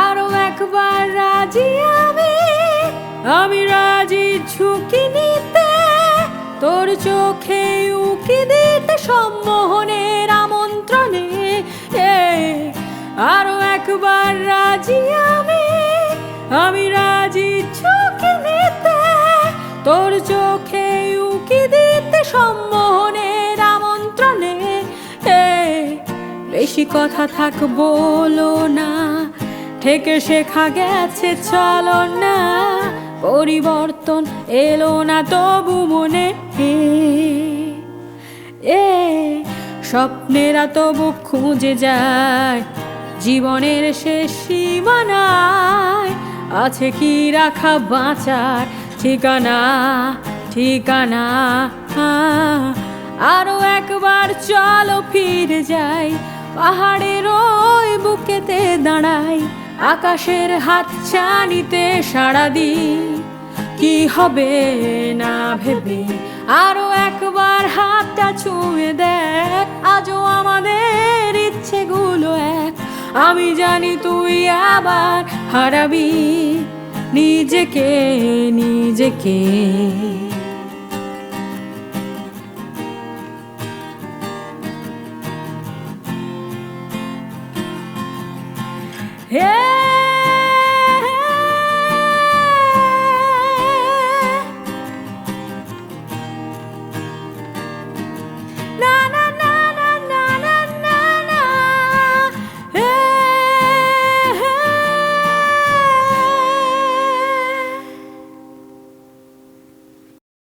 আরো একবার রাজি আমি রাজি ঝুঁকি নিতে, তোর চোখে উকি দিতে সম্মোহনের আমন্ত্রণে। আরো একবার রাজি আমি রাজি ঝুঁকি নিতে, তোর চোখে উকি দিতে সম্মোহনের আমন্ত্রণে। বেশি কথা থাক বলো না, থেকে শেখা গেছে চলো না, পরিবর্তন এলো না তবু মনে। স্বপ্নেরা তবু খুঁজে যায় জীবনের শেষ সীমানায়, আছে কি রাখা বাঁচার ঠিকানা ঠিকানা। আরো একবার চলো ফিরে যাই, পাহাড়ের ওই বুকেতে দাঁড়াই, আকাশের হাত ছানিতে সাড়া দিই, কি হবে না ভেবে। আরো একবার হাতটা ছুঁয়ে দেখ, আজও আমাদের ইচ্ছেগুলো এক। আমি জানি তুই আবার হারাবি নিজেকে নিজেকে।